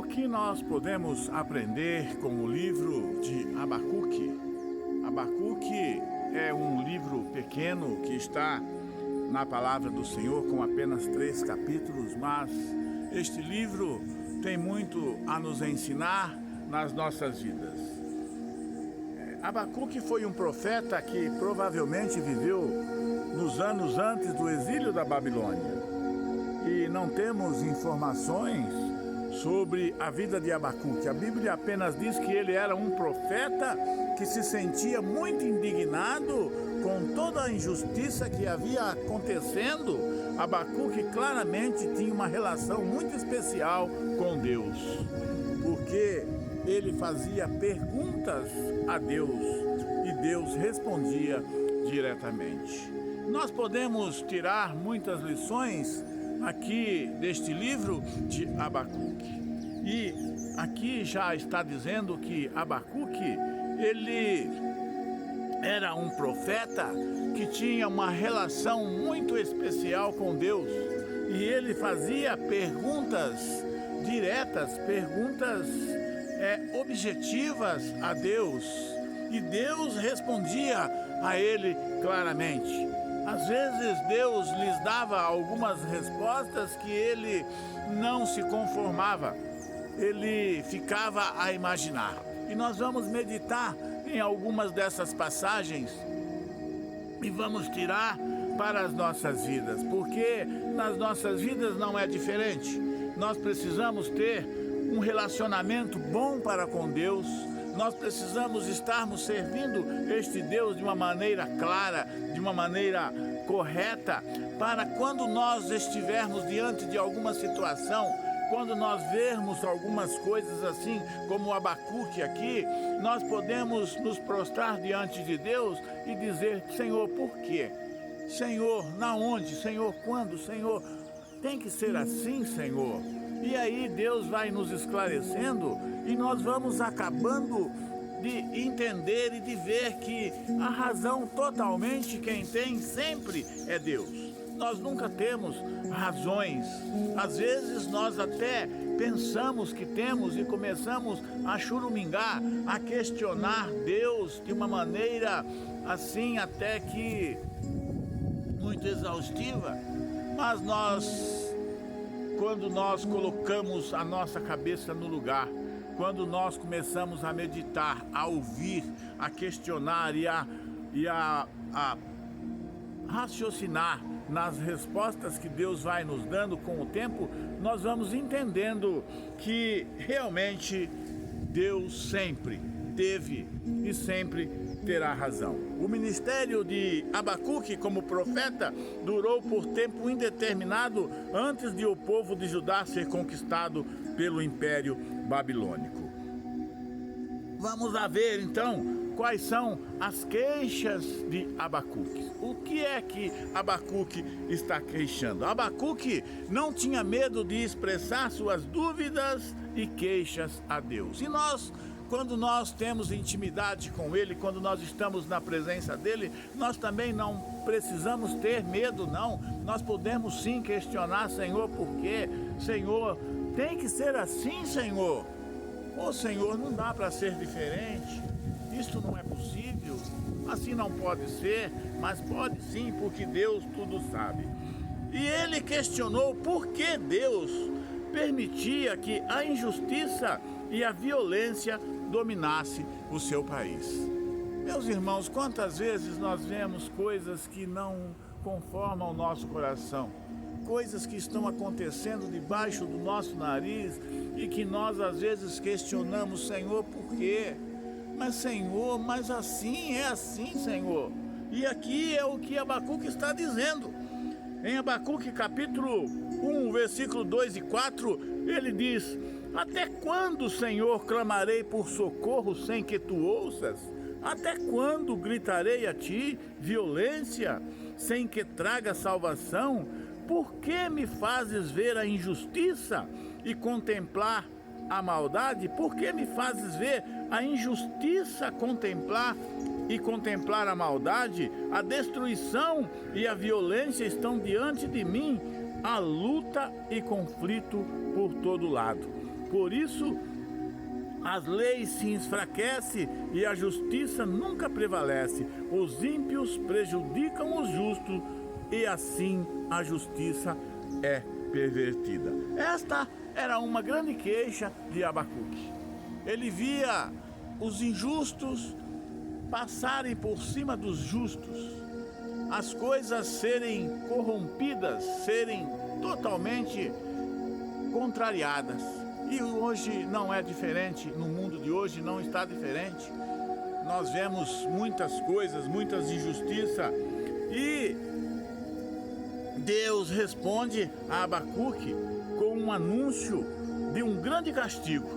que nós podemos aprender com o livro de Abacuque? Abacuque é um livro pequeno que está na palavra do Senhor com apenas 3 capítulos, mas este livro tem muito a nos ensinar nas nossas vidas. Abacuque foi um profeta que provavelmente viveu nos anos antes do exílio da Babilônia. E não temos informações sobre a vida de Abacuque. A Bíblia apenas diz que ele era um profeta que se sentia muito indignado com toda a injustiça que havia acontecendo. Abacuque claramente tinha uma relação muito especial com Deus, porque ele fazia perguntas a Deus e Deus respondia diretamente. Nós podemos tirar muitas lições aqui deste livro de Abacuque. E aqui já está dizendo que Abacuque, ele era um profeta que tinha uma relação muito especial com Deus. E ele fazia perguntas diretas, perguntas objetivas a Deus. E Deus respondia a ele claramente. Às vezes Deus lhes dava algumas respostas que ele não se conformava, ele ficava a imaginar. E nós vamos meditar em algumas dessas passagens e vamos tirar para as nossas vidas, porque nas nossas vidas não é diferente. Nós precisamos ter um relacionamento bom para com Deus. Nós precisamos estarmos servindo este Deus de uma maneira clara, de uma maneira correta, para quando nós estivermos diante de alguma situação, quando nós vermos algumas coisas assim, como o Abacuque aqui, nós podemos nos prostrar diante de Deus e dizer: Senhor, por quê? Senhor, na onde? Senhor, quando? Senhor, tem que ser assim, Senhor. E aí Deus vai nos esclarecendo e nós vamos acabando de entender e de ver que a razão totalmente quem tem sempre é Deus. Nós nunca temos razões. Às vezes nós até pensamos que temos e começamos a churumingar, a questionar Deus de uma maneira assim até que muito exaustiva. Mas quando nós colocamos a nossa cabeça no lugar, quando nós começamos a meditar, a ouvir, a questionar e a raciocinar nas respostas que Deus vai nos dando com o tempo, nós vamos entendendo que realmente Deus sempre teve e sempre terá razão. O ministério de Abacuque como profeta durou por tempo indeterminado antes de o povo de Judá ser conquistado pelo Império Babilônico. Vamos a ver então quais são as queixas de Abacuque. O que é que Abacuque está queixando? Abacuque não tinha medo de expressar suas dúvidas e queixas a Deus. E nós, quando nós temos intimidade com Ele, quando nós estamos na presença dEle, nós também não precisamos ter medo, não. Nós podemos sim questionar: Senhor, por quê? Senhor, tem que ser assim, Senhor. Ô Senhor, não dá para ser diferente. Isto não é possível. Assim não pode ser, mas pode sim, porque Deus tudo sabe. E ele questionou por que Deus permitia que a injustiça e a violência dominasse o seu país. Meus irmãos, quantas vezes nós vemos coisas que não conformam o nosso coração, coisas que estão acontecendo debaixo do nosso nariz e que nós às vezes questionamos: Senhor, por quê? Mas Senhor, mas assim é assim, Senhor. E aqui é o que Abacuque está dizendo. Em Abacuque capítulo 1, versículo 2 e 4, ele diz: até quando, Senhor, clamarei por socorro sem que tu ouças? Até quando gritarei a ti violência sem que traga salvação? Por que me fazes ver a injustiça e contemplar a maldade? Por que me fazes ver a injustiça contemplar a maldade? A destruição e a violência estão diante de mim, a luta e conflito por todo lado. Por isso, as leis se enfraquecem e a justiça nunca prevalece. Os ímpios prejudicam os justos e assim a justiça é pervertida. Esta era uma grande queixa de Abacuque. Ele via os injustos passarem por cima dos justos, as coisas serem corrompidas, serem totalmente contrariadas. E hoje não é diferente, no mundo de hoje não está diferente. Nós vemos muitas coisas, muitas injustiças, e Deus responde a Abacuque com um anúncio de um grande castigo.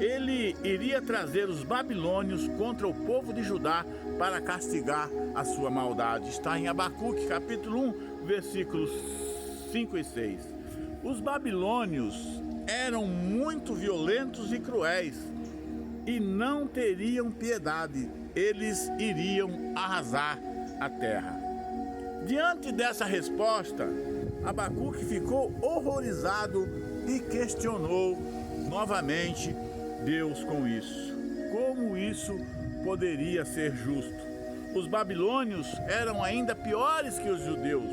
Ele iria trazer os babilônios contra o povo de Judá para castigar a sua maldade. Está em Abacuque, capítulo 1, versículos 5 e 6. Os babilônios eram muito violentos e cruéis e não teriam piedade. Eles iriam arrasar a terra. Diante dessa resposta, Abacuque ficou horrorizado e questionou novamente Deus com isso. Como isso poderia ser justo? Os babilônios eram ainda piores que os judeus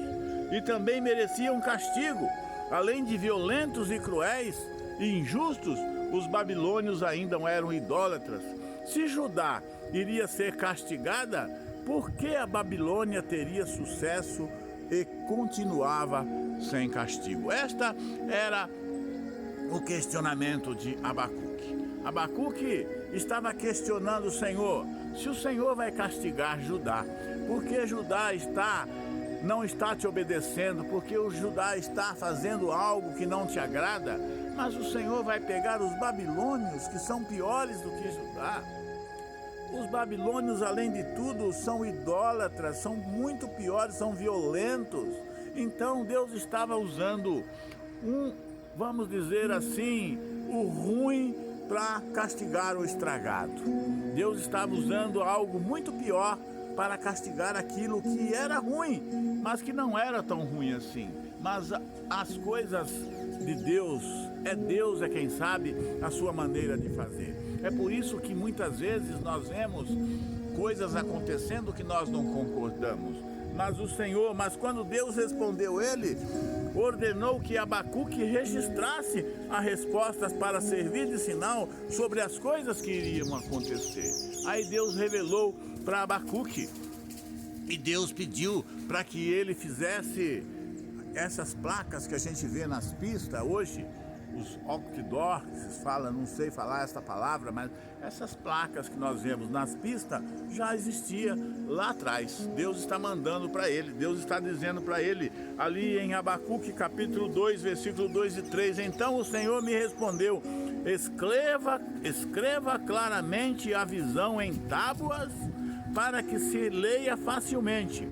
e também mereciam castigo. Além de violentos e cruéis e injustos, os babilônios ainda eram idólatras. Se Judá iria ser castigada, por que a Babilônia teria sucesso e continuava sem castigo? Esta era o questionamento de Abacuque. Abacuque estava questionando o Senhor. Se o Senhor vai castigar Judá, por que Judá não está te obedecendo? Porque o Judá está fazendo algo que não te agrada? Mas o Senhor vai pegar os babilônios, que são piores do que Judá. Os babilônios, além de tudo, são idólatras, são muito piores, são violentos. Então Deus estava usando vamos dizer assim, o ruim para castigar o estragado. Deus estava usando algo muito pior para castigar aquilo que era ruim, mas que não era tão ruim assim. Mas as coisas de Deus é quem sabe a sua maneira de fazer. É por isso que muitas vezes nós vemos coisas acontecendo que nós não concordamos. Mas quando Deus respondeu ele, ordenou que Abacuque registrasse as respostas para servir de sinal sobre as coisas que iriam acontecer. Aí Deus revelou para Abacuque e Deus pediu para que ele fizesse essas placas que a gente vê nas pistas hoje, os outdoor, que se fala, não sei falar essa palavra, mas essas placas que nós vemos nas pistas já existia lá atrás. Deus está mandando para ele, Deus está dizendo para ele, ali em Abacuque capítulo 2, versículo 2 e 3, então o Senhor me respondeu, escreva claramente a visão em tábuas, para que se leia facilmente,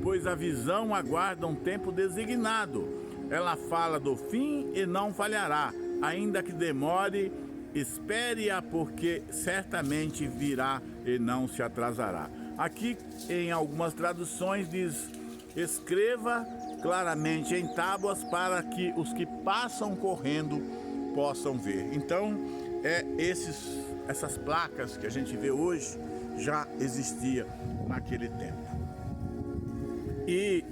pois a visão aguarda um tempo designado. Ela fala do fim e não falhará, ainda que demore, espere-a, porque certamente virá e não se atrasará. Aqui em algumas traduções diz, escreva claramente em tábuas para que os que passam correndo possam ver. Então, essas placas que a gente vê hoje já existia naquele tempo. E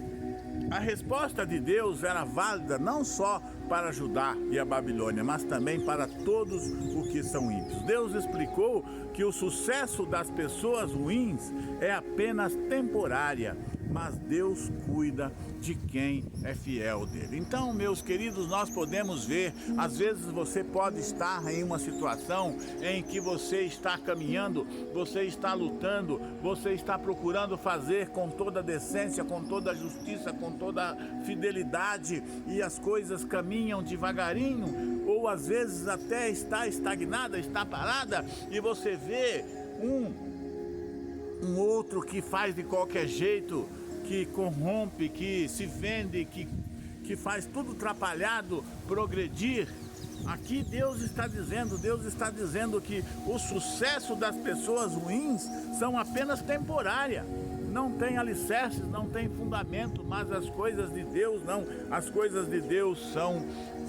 a resposta de Deus era válida não só para Judá e a Babilônia, mas também para todos os que são ímpios. Deus explicou que o sucesso das pessoas ruins é apenas temporária, mas Deus cuida de quem é fiel dele. Então, meus queridos, nós podemos ver, às vezes você pode estar em uma situação em que você está caminhando, você está lutando, você está procurando fazer com toda a decência, com toda a justiça, com toda a fidelidade, e as coisas caminham devagarinho, ou às vezes até está estagnada, está parada, e você vê um outro que faz de qualquer jeito, que corrompe, que se vende, que faz tudo atrapalhado progredir. Aqui Deus está dizendo que o sucesso das pessoas ruins são apenas temporária. Não tem alicerces, não tem fundamento, mas as coisas de Deus não. As coisas de Deus são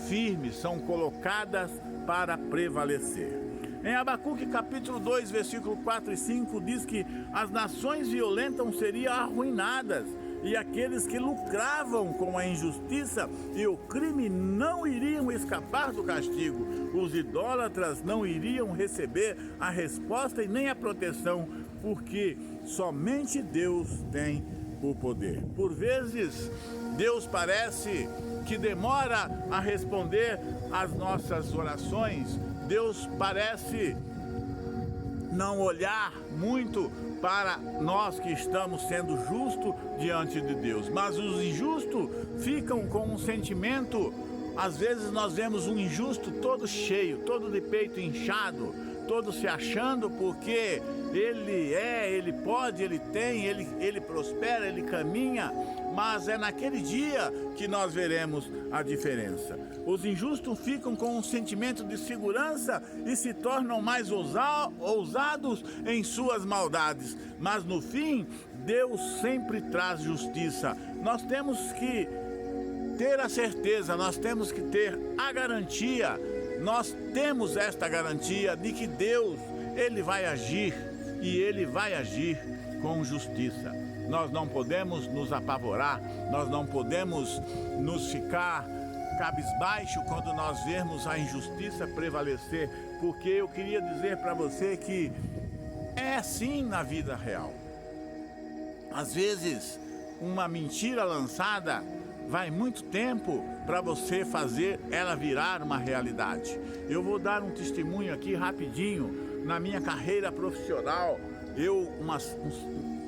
firmes, são colocadas para prevalecer. Em Abacuque capítulo 2, versículo 4 e 5 diz que as nações violentas seriam arruinadas e aqueles que lucravam com a injustiça e o crime não iriam escapar do castigo. Os idólatras não iriam receber a resposta e nem a proteção, porque somente Deus tem o poder. Por vezes, Deus parece que demora a responder às nossas orações. Deus parece não olhar muito para nós que estamos sendo justos diante de Deus. Mas os injustos ficam com um sentimento. Às vezes nós vemos um injusto todo cheio, todo de peito inchado, todo se achando porque ele pode, ele tem, ele prospera, ele caminha, mas é naquele dia que nós veremos a diferença. Os injustos ficam com um sentimento de segurança e se tornam mais ousados em suas maldades, mas no fim, Deus sempre traz justiça. Nós temos que ter a certeza, nós temos que ter a garantia, nós temos esta garantia de que Deus, Ele vai agir e Ele vai agir com justiça. Nós não podemos nos apavorar, nós não podemos nos ficar cabisbaixo quando nós vermos a injustiça prevalecer, porque eu queria dizer para você que é assim na vida real. Às vezes, uma mentira lançada vai muito tempo para você fazer ela virar uma realidade. Eu vou dar um testemunho aqui rapidinho. Na minha carreira profissional,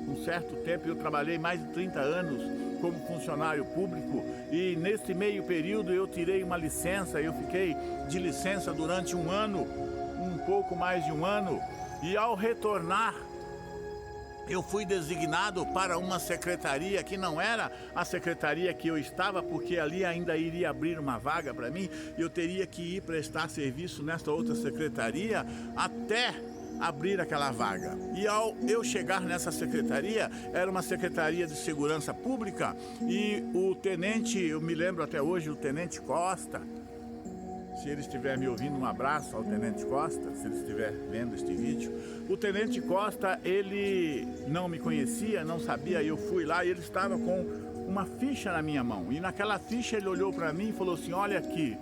um certo tempo, eu trabalhei mais de 30 anos como funcionário público e nesse meio período eu tirei uma licença, eu fiquei de licença durante um ano, um pouco mais de um ano, e ao retornar eu fui designado para uma secretaria que não era a secretaria que eu estava, porque ali ainda iria abrir uma vaga para mim, e eu teria que ir prestar serviço nesta outra secretaria até abrir aquela vaga. E ao eu chegar nessa secretaria, era uma secretaria de segurança pública, e o tenente, eu me lembro até hoje, o tenente Costa, se ele estiver me ouvindo, um abraço ao Tenente Costa, se ele estiver vendo este vídeo. O Tenente Costa, ele não me conhecia, não sabia, eu fui lá e ele estava com uma ficha na minha mão. E naquela ficha ele olhou para mim e falou assim: olha aqui,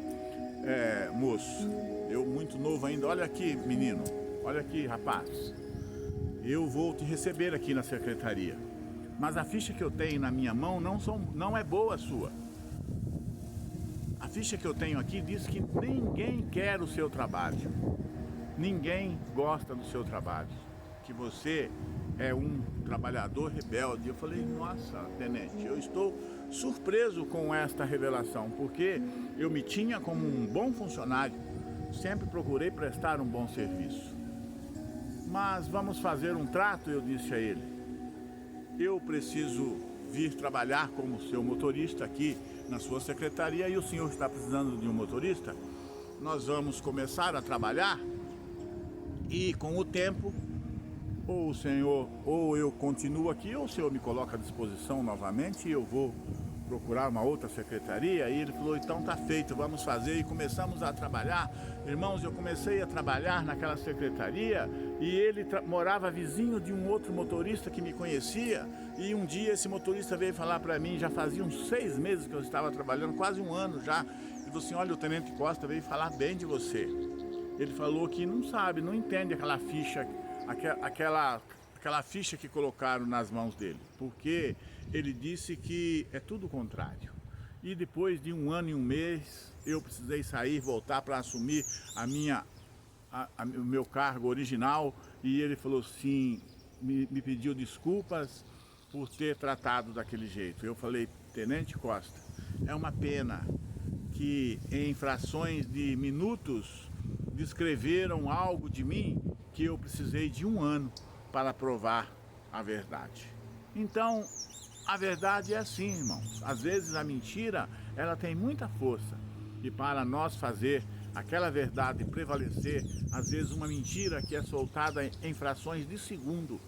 moço, eu muito novo ainda, olha aqui, menino, olha aqui, rapaz, eu vou te receber aqui na secretaria, mas a ficha que eu tenho na minha mão não é boa a sua. A ficha que eu tenho aqui diz que ninguém quer o seu trabalho, ninguém gosta do seu trabalho, que você é um trabalhador rebelde. Eu falei: nossa, tenente, eu estou surpreso com esta revelação, porque eu me tinha como um bom funcionário, sempre procurei prestar um bom serviço. Mas vamos fazer um trato, eu disse a ele. Eu preciso vir trabalhar como seu motorista aqui na sua secretaria e o senhor está precisando de um motorista. Nós vamos começar a trabalhar e com o tempo, ou o senhor, ou eu continuo aqui, ou o senhor me coloca à disposição novamente e eu vou procurar uma outra secretaria. E ele falou: então tá feito, vamos fazer. E começamos a trabalhar. Irmãos, eu comecei a trabalhar naquela secretaria e ele morava vizinho de um outro motorista que me conhecia. E um dia esse motorista veio falar para mim, já fazia uns 6 meses que eu estava trabalhando, quase um ano já. Ele falou assim: olha, o Tenente Costa veio falar bem de você. Ele falou que não sabe, não entende aquela ficha, aquela ficha que colocaram nas mãos dele, porque ele disse que é tudo o contrário. E depois de um ano e um mês, eu precisei sair, voltar para assumir o meu cargo original, e ele falou assim, me pediu desculpas por ter tratado daquele jeito. Eu falei: Tenente Costa, é uma pena que em frações de minutos descreveram algo de mim que eu precisei de um ano para provar a verdade. Então, a verdade é assim, irmãos. Às vezes a mentira, ela tem muita força. E para nós fazer aquela verdade prevalecer, às vezes uma mentira que é soltada em frações de segundo,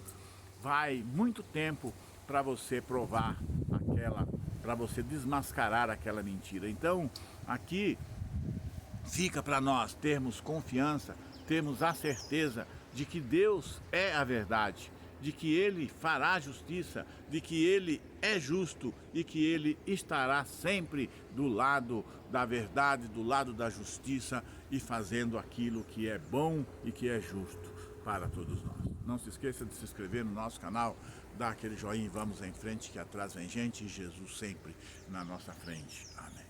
vai muito tempo para você provar para você desmascarar aquela mentira. Então, aqui fica para nós termos confiança, termos a certeza de que Deus é a verdade, de que Ele fará justiça, de que Ele é justo e que Ele estará sempre do lado da verdade, do lado da justiça e fazendo aquilo que é bom e que é justo para todos nós. Não se esqueça de se inscrever no nosso canal, dar aquele joinha e vamos em frente, que atrás vem gente e Jesus sempre na nossa frente. Amém.